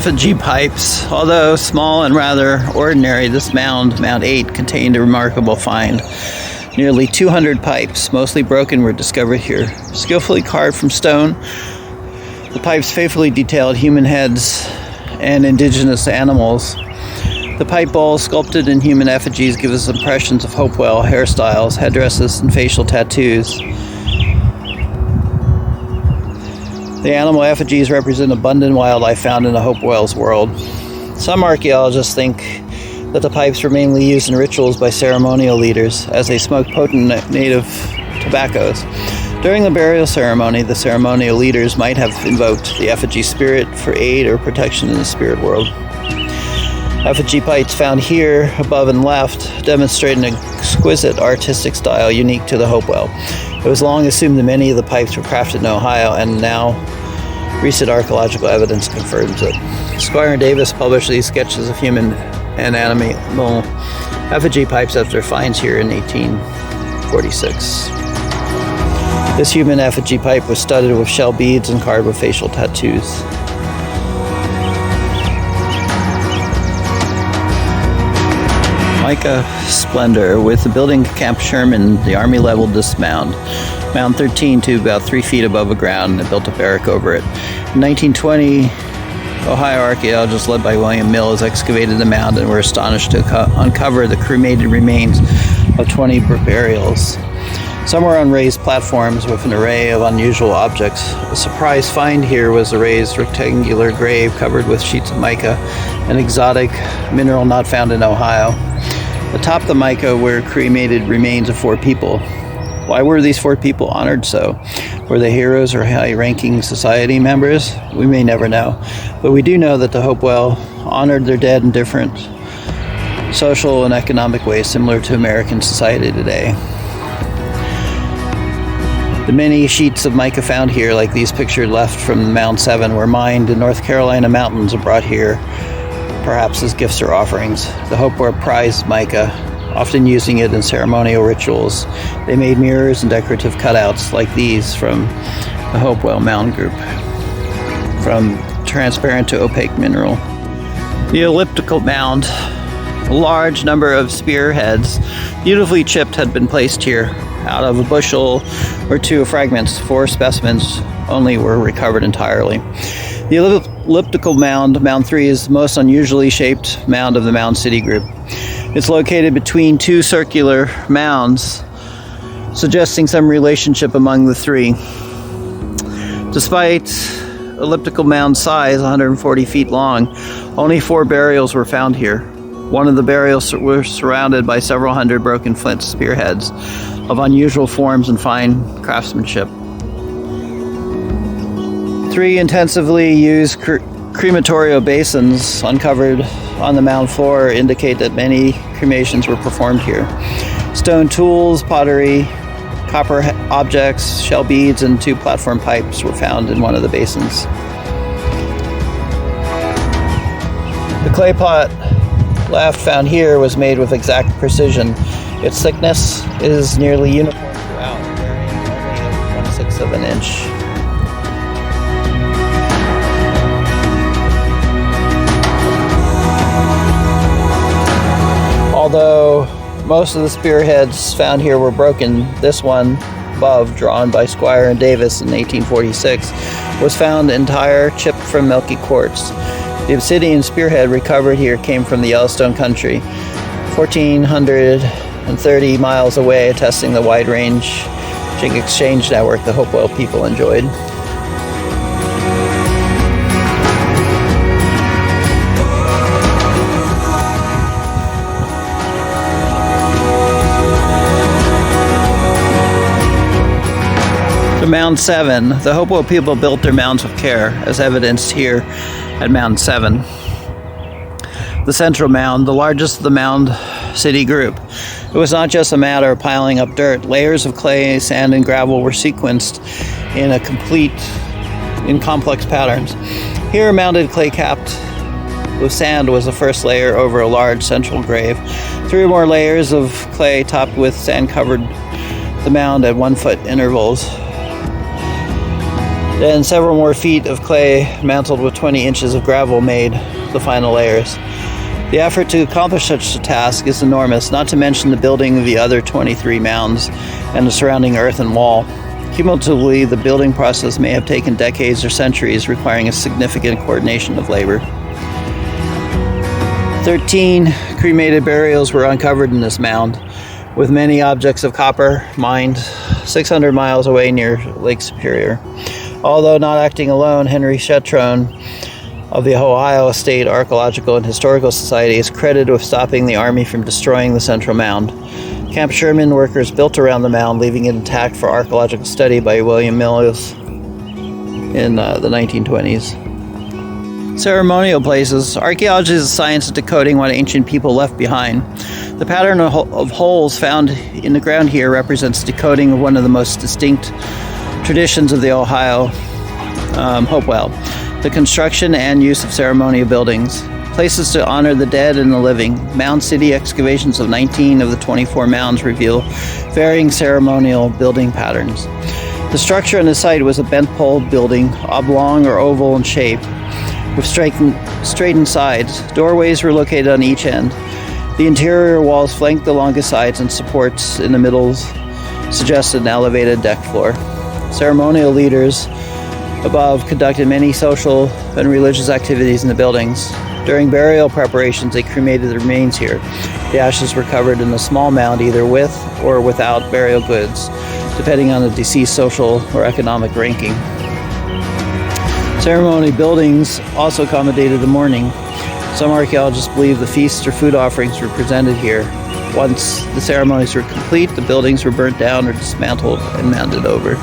effigy pipes. Although small and rather ordinary, this mound, Mound 8, contained a remarkable find. Nearly 200 pipes, mostly broken, were discovered here. Skillfully carved from stone, the pipes faithfully detailed human heads and indigenous animals. The pipe bowls, sculpted in human effigies, give us impressions of Hopewell hairstyles, headdresses, and facial tattoos. The animal effigies represent abundant wildlife found in the Hopewell's world. Some archaeologists think that the pipes were mainly used in rituals by ceremonial leaders as they smoked potent native tobaccos. During the burial ceremony, the ceremonial leaders might have invoked the effigy spirit for aid or protection in the spirit world. Effigy pipes found here, above and left, demonstrate an exquisite artistic style unique to the Hopewell. It was long assumed that many of the pipes were crafted in Ohio, and now recent archaeological evidence confirms it. Squire and Davis published these sketches of human and animal effigy pipes after finds here in 1846. This human effigy pipe was studded with shell beads and carved with facial tattoos. Mica splendor. With the building Camp Sherman, the Army leveled this mound, Mound 13, to about 3 feet above the ground and built a barrack over it. In 1920, Ohio archaeologists led by William Mills excavated the mound and were astonished to uncover the cremated remains of 20 burials. Some were on raised platforms with an array of unusual objects. A surprise find here was a raised rectangular grave covered with sheets of mica, an exotic mineral not found in Ohio. Atop the mica were cremated remains of 4 people. Why were these 4 people honored so? Were they heroes or high-ranking society members? We may never know. But we do know that the Hopewell honored their dead in different social and economic ways similar to American society today. The many sheets of mica found here, like these pictured left from Mound 7, were mined in North Carolina mountains and brought here, perhaps as gifts or offerings. The Hopewell prized mica, often using it in ceremonial rituals. They made mirrors and decorative cutouts like these from the Hopewell Mound Group, from transparent to opaque mineral. The elliptical mound, a large number of spearheads, beautifully chipped, had been placed here. Out of a bushel or 2 of fragments, 4 specimens only were recovered entirely. The elliptical mound, Mound 3, is the most unusually shaped mound of the Mound City group. It's located between 2 circular mounds, suggesting some relationship among the 3. Despite elliptical mound size, 140 feet long, only 4 burials were found here. One of the burials were surrounded by several hundred broken flint spearheads of unusual forms and fine craftsmanship. 3 intensively used crematorio basins uncovered on the mound floor indicate that many cremations were performed here. Stone tools, pottery, copper objects, shell beads, and 2 platform pipes were found in one of the basins. The clay pot left found here was made with exact precision. Its thickness is nearly uniform throughout, varying only 1/6 of an inch. Although most of the spearheads found here were broken, this one above, drawn by Squire and Davis in 1846, was found entire, chipped from milky quartz. The obsidian spearhead recovered here came from the Yellowstone country, 1,430 miles away, attesting the wide-ranging exchange network the Hopewell people enjoyed. Mound 7. The Hopewell people built their mounds with care, as evidenced here at Mound 7. The central mound, the largest of the Mound City group. It was not just a matter of piling up dirt. Layers of clay, sand, and gravel were sequenced in complex patterns. Here, mounded clay capped with sand was the first layer over a large central grave. 3 more layers of clay topped with sand covered the mound at 1-foot intervals. Then several more feet of clay mantled with 20 inches of gravel made the final layers. The effort to accomplish such a task is enormous, not to mention the building of the other 23 mounds and the surrounding earthen wall. Cumulatively, the building process may have taken decades or centuries, requiring a significant coordination of labor. 13 cremated burials were uncovered in this mound, with many objects of copper mined 600 miles away near Lake Superior. Although not acting alone, Henry Chetrone of the Ohio State Archaeological and Historical Society is credited with stopping the Army from destroying the central mound. Camp Sherman workers built around the mound, leaving it intact for archaeological study by William Mills in the 1920s. Ceremonial places. Archaeology is a science of decoding what ancient people left behind. The pattern of holes found in the ground here represents decoding of one of the most distinct traditions of the Ohio Hopewell, the construction and use of ceremonial buildings, places to honor the dead and the living. Mound City excavations of 19 of the 24 mounds reveal varying ceremonial building patterns. The structure on the site was a bent pole building, oblong or oval in shape, with straightened sides. Doorways were located on each end. The interior walls flanked the longest sides, and supports in the middles suggested an elevated deck floor. Ceremonial leaders above conducted many social and religious activities in the buildings. During burial preparations, they cremated the remains here. The ashes were covered in a small mound, either with or without burial goods, depending on the deceased social or economic ranking. Ceremony buildings also accommodated the mourning. Some archaeologists believe the feasts or food offerings were presented here. Once the ceremonies were complete, the buildings were burnt down or dismantled and mounded over.